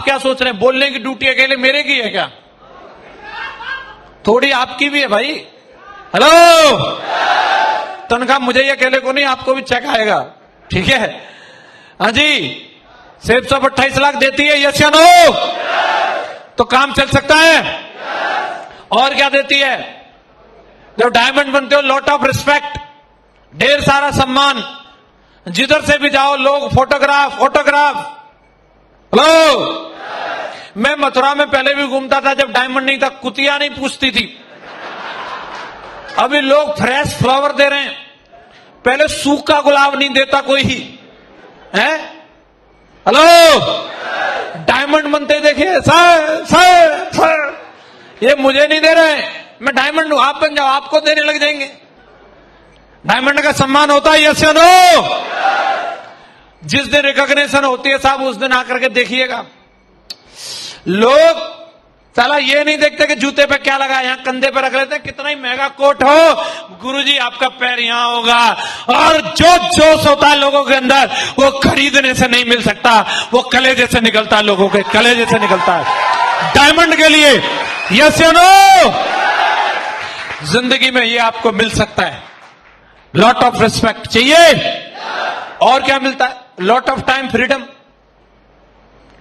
क्या सोच रहे हैं, बोलने की ड्यूटी अकेले मेरे की है क्या? थोड़ी आपकी भी है भाई। हेलो, तनख्वाह मुझे ही अकेले को नहीं, आपको भी चेक आएगा, ठीक है? हाँ जी, सेब सब 28 लाख देती है, यस या नो? तो काम चल सकता है। और क्या देती है? जब डायमंड बनते हो, लॉट ऑफ रिस्पेक्ट, ढेर सारा सम्मान, जिधर से भी जाओ लोग फोटोग्राफ फोटोग्राफ। हेलो, मैं मथुरा में पहले भी घूमता था, जब डायमंड नहीं था, कुतिया नहीं पूछती थी। अभी लोग फ्रेश फ्लावर दे रहे हैं, पहले सूखा गुलाब नहीं देता कोई ही है। हेलो, डायमंड बनते देखिए, सर ये मुझे नहीं दे रहे, मैं डायमंड हूं, आप बन जाओ, आपको देने लग जाएंगे। डायमंड का सम्मान होता है, यस या नो? जिस दिन रिकॉग्निशन होती है साहब, उस दिन आकर के देखिएगा। लोग साला ये नहीं देखते कि जूते पे क्या लगा, यहां कंधे पे रख लेते हैं, कितना ही महंगा कोट हो, गुरुजी आपका पैर यहां होगा। और जो जोश होता है लोगों के अंदर, वो खरीदने से नहीं मिल सकता, वो कलेजे से निकलता है, लोगों के कलेजे से निकलता है डायमंड के लिए, यस या नो? जिंदगी में ये आपको मिल सकता है, लॉट ऑफ रिस्पेक्ट चाहिए। और क्या मिलता है? लॉट ऑफ टाइम फ्रीडम,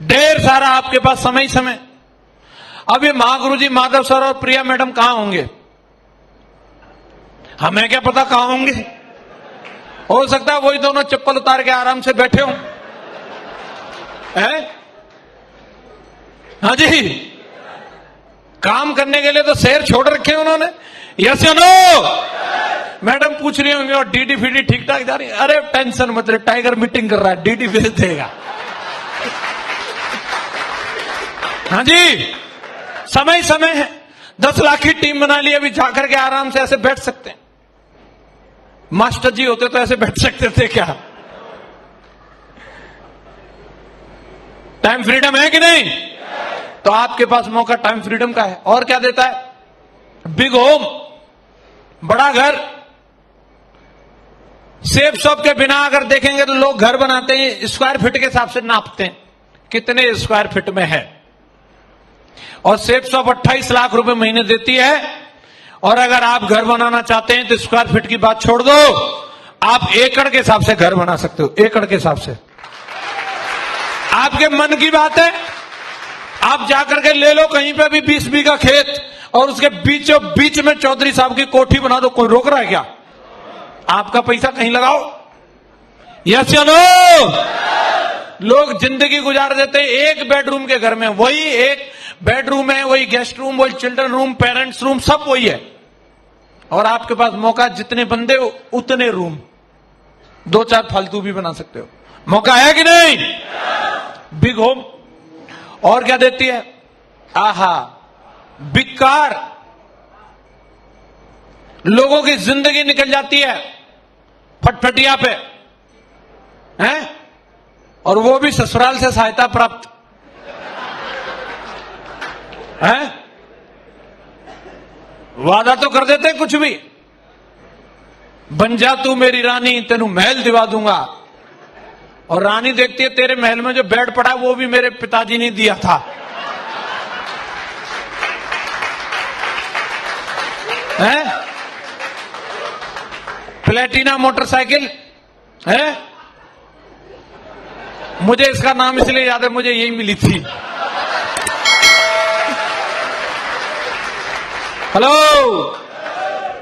ढेर सारा आपके पास समय ही समय। अब ये महागुरु जी माधव सर और प्रिया मैडम कहां होंगे, हमें क्या पता कहां होंगे। हो सकता है वही दोनों चप्पल उतार के आराम से बैठे हों, हाँ जी, काम करने के लिए तो शहर छोड़ रखे हैं उन्होंने, यस या नो? मैडम पूछ रही होंगी, और डीडी फीडी ठीक ठाक जा रही है? अरे टेंशन मत ले, टाइगर मीटिंग कर रहा है, डीडी भेज देगा। हाँ जी, समय समय है, 10 लाख की टीम बना ली, अभी जाकर के आराम से ऐसे बैठ सकते हैं। मास्टर जी होते तो ऐसे बैठ सकते थे क्या? टाइम फ्रीडम है कि नहीं? तो आपके पास मौका टाइम फ्रीडम का है। और क्या देता है? बिग होम, बड़ा घर। सेफ शॉप के बिना अगर देखेंगे तो लोग घर बनाते हैं स्क्वायर फीट के हिसाब से नापते हैं, कितने स्क्वायर फीट में है। और सेफ शॉप 28 लाख रुपए महीने देती है। और अगर आप घर बनाना चाहते हैं तो स्क्वायर फीट की बात छोड़ दो, आप एकड़ के हिसाब से घर बना सकते हो, एकड़ के हिसाब से। आपके मन की बात है, आप जाकर के ले लो कहीं पे भी 20 बीघा खेत, और उसके बीचों बीच में चौधरी साहब की कोठी बना दो, कोई रोक रहा है क्या? आपका पैसा कहीं लगाओ, यस या नो? लोग जिंदगी गुजार देते हैं एक बेडरूम के घर में, वही एक बेडरूम है, वही गेस्ट रूम, वही चिल्ड्रन रूम, पेरेंट्स रूम, सब वही है। और आपके पास मौका, जितने बंदे उतने रूम, 2-4 फालतू भी बना सकते हो, मौका है कि नहीं? Big home. और क्या देती है? आहा, बिग कार। लोगों की जिंदगी निकल जाती है फटफटिया पे, हैं? और वो भी ससुराल से सहायता प्राप्त, हैं? वादा तो कर देते कुछ भी, बन जा तू मेरी रानी, तेनू महल दिवा दूंगा। और रानी देखती है तेरे महल में जो बेड पड़ा है वो भी मेरे पिताजी ने दिया था, हैं? प्लेटिना मोटरसाइकिल है, मुझे इसका नाम इसलिए याद है, मुझे यही मिली थी। हेलो,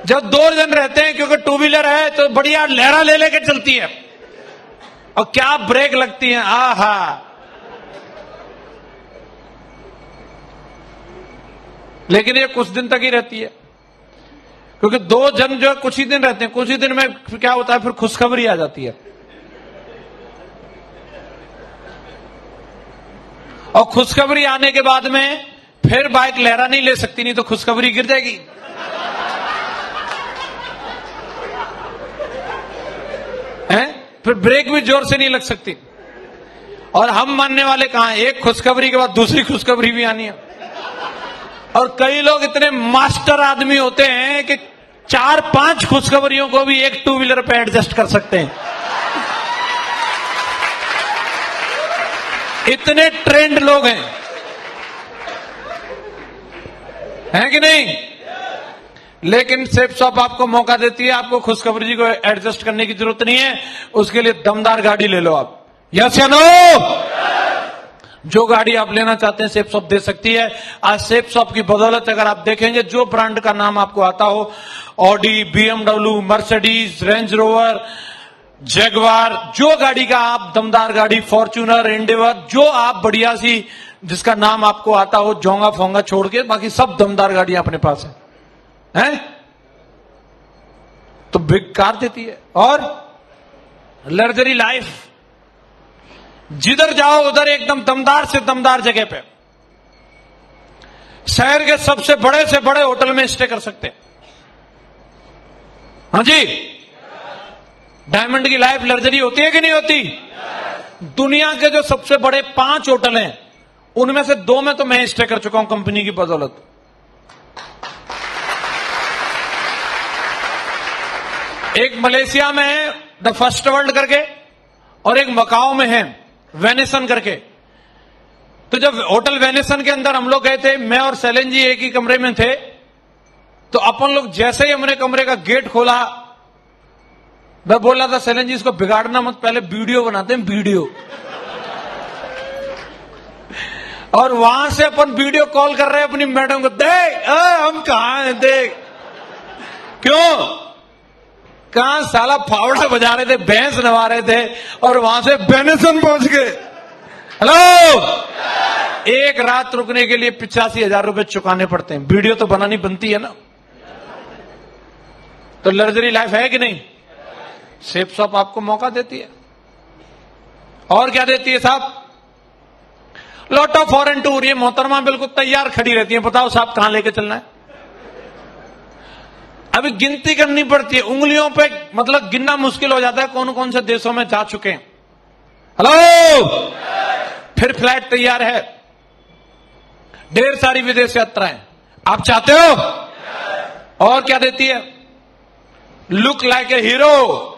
जब 2 जन रहते हैं, क्योंकि 2 व्हीलर है तो बढ़िया लहरा ले लेके चलती है, और क्या ब्रेक लगती है, आहा। लेकिन ये कुछ दिन तक ही रहती है, क्योंकि 2 जन जो है कुछ ही दिन रहते हैं, कुछ ही दिन में क्या होता है, फिर खुशखबरी आ जाती है। और खुशखबरी आने के बाद में फिर बाइक लहरा नहीं ले सकती, नहीं तो खुशखबरी गिर जाएगी। हैं? फिर ब्रेक भी जोर से नहीं लग सकती। और हम मानने वाले कहां हैं? एक खुशखबरी के बाद दूसरी खुशखबरी भी आनी है। और कई लोग इतने मास्टर आदमी होते हैं कि 4-5 खुशखबरियों को भी एक 2 व्हीलर पे एडजस्ट कर सकते हैं। इतने ट्रेंड लोग हैं कि नहीं? लेकिन सेफ शॉप आपको मौका देती है, आपको खुशखबरी जी को एडजस्ट करने की जरूरत नहीं है, उसके लिए दमदार गाड़ी ले लो आप। यस या नो? जो गाड़ी आप लेना चाहते हैं सेफ शॉप दे सकती है। आज सेफ शॉप की बदौलत अगर आप देखेंगे, जो ब्रांड का नाम आपको आता हो, Audi, BMW, Mercedes, Range Rover, Jaguar, जो गाड़ी का आप दमदार गाड़ी, फॉर्च्यूनर, एंडेवर, जो आप बढ़िया सी जिसका नाम आपको आता हो, जोंगा फोंगा छोड़ के बाकी सब दमदार गाड़ियां अपने पास हैं? तो बिग कार देती है। और लग्जरी लाइफ, जिधर जाओ उधर एकदम दमदार से दमदार जगह पे, शहर के सबसे बड़े से बड़े होटल में स्टे कर सकते हैं। हाँ जी, डायमंड की लाइफ लग्जरी होती है कि नहीं होती? दुनिया के जो सबसे बड़े 5 होटल हैं, उनमें से 2 में तो मैं स्टे कर चुका हूं कंपनी की बदौलत। एक मलेशिया में है द फर्स्ट वर्ल्ड करके, और एक मकाओ में है वेनेसन करके। तो जब होटल वेनेसन के अंदर हम लोग गए थे, मैं और सैलन जी एक ही कमरे में थे, तो अपन लोग जैसे ही हमने कमरे का गेट खोला, मैं बोल रहा था सैलन जी इसको बिगाड़ना मत, पहले वीडियो बनाते हैं वीडियो। और वहां से अपन वीडियो कॉल कर रहे हैं अपनी मैडम को, देख हम कहां हैं, देख। क्यों? कहां साला फावड़े बजा रहे थे, भैंस नवा रहे थे, और वहां से वेनेसन पहुंच गए। हेलो, एक रात रुकने के लिए 85,000 रुपए चुकाने पड़ते हैं। वीडियो तो बनानी बनती है ना। तो लग्जरी लाइफ है कि नहीं? सेफ शॉप आपको मौका देती है। और क्या देती है साहब? Lot of foreign tour. ये मोहतरमा बिल्कुल तैयार खड़ी रहती है, बताओ साहब कहां लेके चलना है। अभी गिनती करनी पड़ती है, उंगलियों पे मतलब गिनना मुश्किल हो जाता है कौन कौन से देशों में जा चुके हैं। हेलो, फिर फ्लाइट तैयार है, ढेर सारी विदेश यात्राएं आप चाहते हो। और क्या देती है? लुक लाइक ए हीरो,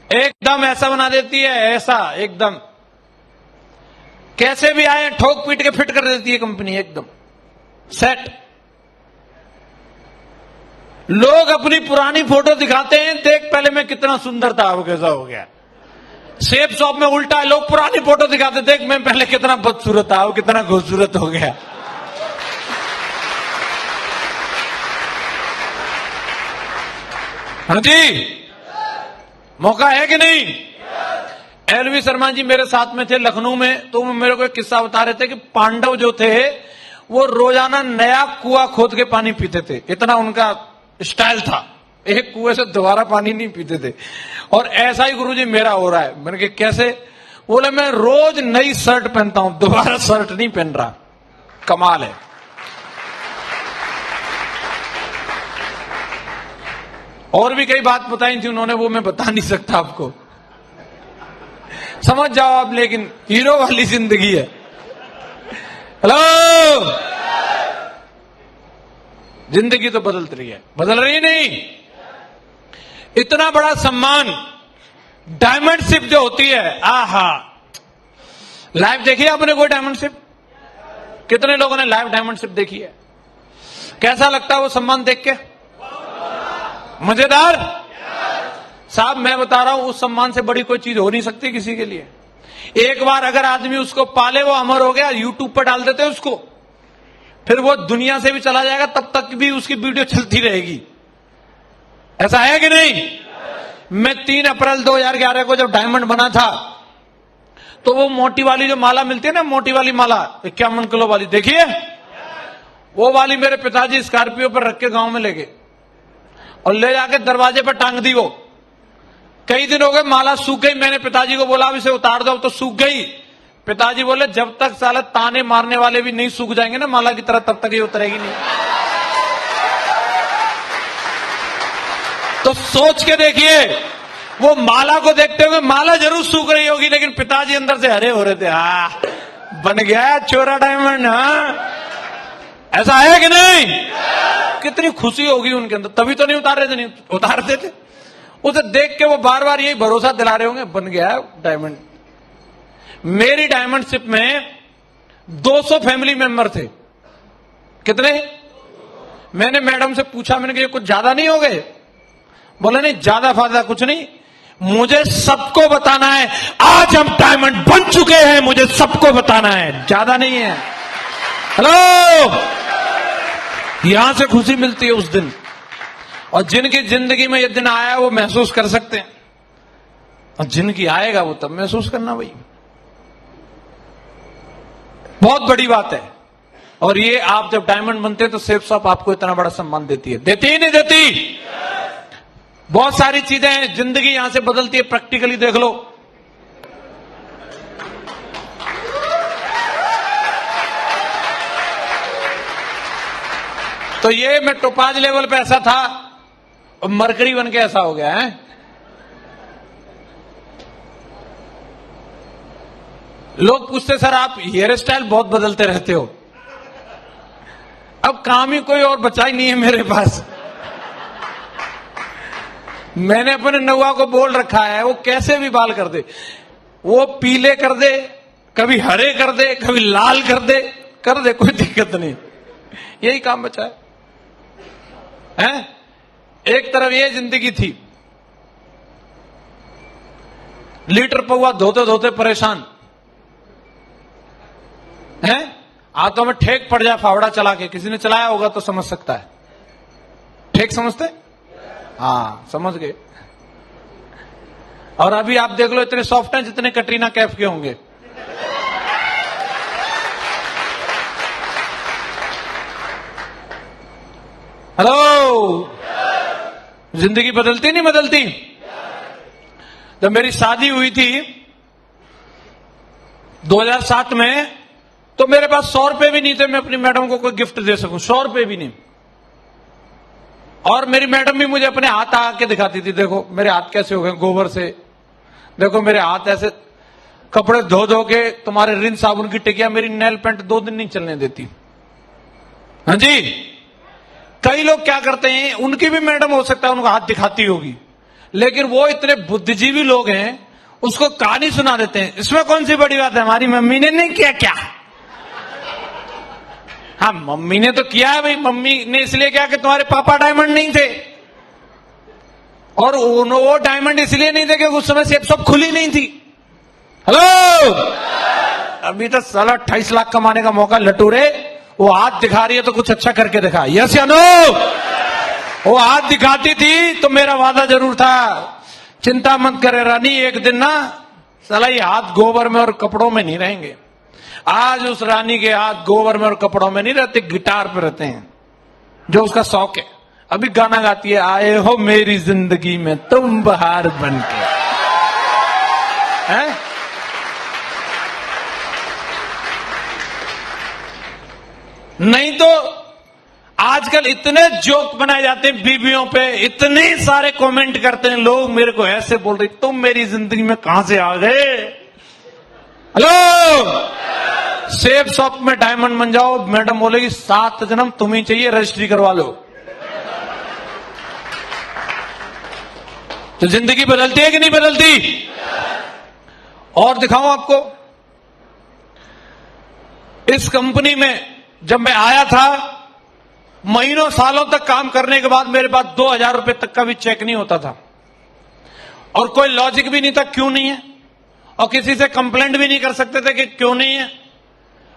एकदम ऐसा बना देती है, ऐसा एकदम कैसे भी आए ठोक पीट के फिट कर देती है कंपनी, एकदम सेट। लोग अपनी पुरानी फोटो दिखाते हैं, देख पहले मैं कितना सुंदर था, अब कैसा हो गया। सेफ शॉप में उल्टा है, लोग पुरानी फोटो दिखाते, देख मैं पहले कितना बदसूरत था, अब कितना खूबसूरत हो गया। हाँ जी, मौका है कि नहीं? एलवी शर्मा जी मेरे साथ में थे लखनऊ में, तो मेरे को एक किस्सा बता रहे थे कि पांडव जो थे वो रोजाना नया कुआं खोद के पानी पीते थे, इतना उनका स्टाइल था। एक कुएं से दोबारा पानी नहीं पीते थे। और ऐसा ही गुरुजी मेरा हो रहा है। मैंने कहा कैसे? बोले मैं रोज नई शर्ट पहनता हूं, दोबारा शर्ट नहीं पहन रहा। कमाल है। और भी कई बात बताई थी उन्होंने, वो मैं बता नहीं सकता आपको, समझ जाओ आप। लेकिन हीरो वाली जिंदगी है। हेलो, जिंदगी तो बदल रही है, बदल रही नहीं? इतना बड़ा सम्मान डायमंड शिप जो होती है, आहा। लाइव देखी है आपने कोई डायमंड शिप? कितने लोगों ने लाइव डायमंड शिप देखी है? कैसा लगता है वो सम्मान देख के? मजेदार साहब। मैं बता रहा हूं, उस सम्मान से बड़ी कोई चीज हो नहीं सकती किसी के लिए। एक बार अगर आदमी उसको पाले, वो अमर हो गया, यूट्यूब पर डाल देते उसको, फिर वो दुनिया से भी चला जाएगा, तब तक भी उसकी वीडियो चलती रहेगी। ऐसा है कि नहीं? मैं 3 अप्रैल 2011 को जब डायमंड बना था, तो वो मोटी वाली जो माला मिलती है ना, मोटी वाली माला 51 किलो वाली, देखिए वो वाली मेरे पिताजी स्कॉर्पियो पर रख के गांव में ले गए और ले जाके दरवाजे पर टांग दी। वो कई दिन हो गए, माला सूख गई। मैंने पिताजी को बोला अब इसे उतार दो, तो सूख गई। पिताजी बोले जब तक साला ताने मारने वाले भी नहीं सूख जाएंगे ना माला की तरह, तब तक ये उतरेगी नहीं। तो सोच के देखिए, वो माला को देखते हुए माला जरूर सूख रही होगी, लेकिन पिताजी अंदर से हरे हो रहे थे। बन गया चोरा डायमंड। ऐसा है कि नहीं? कितनी खुशी होगी उनके अंदर, तभी तो नहीं उतार रहे थे, नहीं उतारते थे। उसे देख के वो बार बार यही भरोसा दिला रहे होंगे, बन गया डायमंड। मेरी डायमंडशिप में 200 फैमिली मेंबर थे। कितने? मैंने मैडम से पूछा, मैंने कहा ये कुछ ज्यादा नहीं हो गए? बोले नहीं, ज्यादा फायदा कुछ नहीं, मुझे सबको बताना है। आज हम डायमंड बन चुके हैं, मुझे सबको बताना है, ज्यादा नहीं है। हेलो, यहां से खुशी मिलती है उस दिन, और जिनकी जिंदगी में ये दिन आया वो महसूस कर सकते हैं, और जिनकी आएगा वो तब महसूस करना भाई। बहुत बड़ी बात है। और ये आप जब डायमंड बनते हैं तो सेफ शॉप आपको इतना बड़ा सम्मान देती है। देती ही नहीं देती? बहुत सारी चीजें हैं, जिंदगी यहां से बदलती है। प्रैक्टिकली देख लो, तो ये मैं टोपाज लेवल पे ऐसा था और मरकरी बन के ऐसा हो गया है। लोग पूछते सर आप हेयर स्टाइल बहुत बदलते रहते हो। अब काम ही कोई और बचा ही नहीं है मेरे पास। मैंने अपने नौवा को बोल रखा है वो कैसे भी बाल कर दे, वो पीले कर दे, कभी हरे कर दे, कभी लाल कर दे, कोई दिक्कत नहीं, यही काम बचा है? एक तरफ ये जिंदगी थी, लीटर पौवा धोते धोते परेशान है, हाथों में ठेक पड़ जाए फावड़ा चला के, किसी ने चलाया होगा तो समझ सकता है। ठेक समझते? हाँ, समझ गए। और अभी आप देख लो, इतने सॉफ्ट हैं जितने कटरीना कैफ के होंगे। हेलो, जिंदगी बदलती नहीं बदलती? जब मेरी शादी हुई थी 2007 में, तो मेरे पास 100 रुपए भी नहीं थे मैं अपनी मैडम को कोई गिफ्ट दे सकूं, 100 रुपए भी नहीं। और मेरी मैडम भी मुझे अपने हाथ आके दिखाती थी, देखो मेरे हाथ कैसे हो गए गोबर से, देखो मेरे हाथ ऐसे, कपड़े धो धो के तुम्हारे रिन साबुन की टिकिया, मेरी नेल पेंट 2 दिन नहीं चलने देती। हाँ जी, कई लोग क्या करते हैं, उनकी भी मैडम हो सकता है उनको हाथ दिखाती होगी, लेकिन वो इतने बुद्धिजीवी लोग हैं, उसको कहानी सुना देते हैं। इसमें कौन सी बड़ी बात है, हमारी मम्मी ने नहीं किया क्या? हाँ, मम्मी ने तो किया है भाई, मम्मी ने इसलिए किया कि तुम्हारे पापा डायमंड नहीं थे, और वो डायमंड इसलिए नहीं थे कि उस समय सेफ शॉप खुली नहीं थी। हेलो, अभी तो साला 28 लाख कमाने का मौका लटूरे, वो हाथ दिखा रही है तो कुछ अच्छा करके दिखा। यस या नो? वो हाथ दिखाती थी तो मेरा वादा जरूर था, चिंता मत करे रानी, एक दिन ना साला ये हाथ गोबर में और कपड़ों में नहीं रहेंगे। आज उस रानी के हाथ गोबर में और कपड़ों में नहीं रहते, गिटार पे रहते हैं, जो उसका शौक है। अभी गाना गाती है, आए हो मेरी जिंदगी में तुम बहार बन के, हैं? नहीं तो आजकल इतने जोक बनाए जाते हैं बीवियों पे, इतने सारे कमेंट करते हैं लोग, मेरे को ऐसे बोल रहे तुम मेरी जिंदगी में कहां से आ गए। हेलो, सेफ शॉप में डायमंड बन जाओ, मैडम बोलेगी 7 जन्म तुम्हें चाहिए, रजिस्ट्री करवा लो। तो जिंदगी बदलती है कि नहीं बदलती? और दिखाऊं आपको, इस कंपनी में जब मैं आया था, महीनों सालों तक काम करने के बाद मेरे पास 2000 रुपए तक का भी चेक नहीं होता था, और कोई लॉजिक भी नहीं था क्यों नहीं है, और किसी से कंप्लेंट भी नहीं कर सकते थे कि क्यों नहीं है।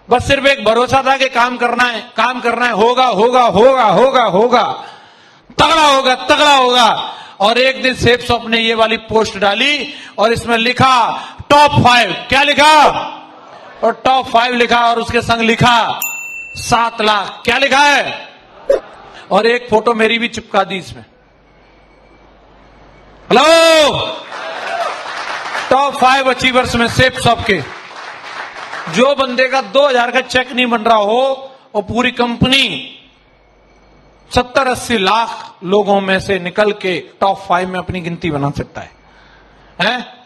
बस सिर्फ एक भरोसा था कि काम करना है, काम करना है, होगा होगा होगा होगा होगा, तगड़ा होगा तगड़ा होगा। और एक दिन सेफ शॉप ने ये वाली पोस्ट डाली और इसमें लिखा टॉप 5, क्या लिखा? और टॉप 5 लिखा, और उसके संग लिखा 7 लाख, क्या लिखा है? और एक फोटो मेरी भी चिपका दी इसमें। हेलो, टॉप 5 अचीवर्स में सेफ शॉप के जो बंदे का 2000 का चेक नहीं बन रहा हो, और पूरी कंपनी 70-80 लाख लोगों में से निकल के टॉप 5 में अपनी गिनती बना सकता है, हैं?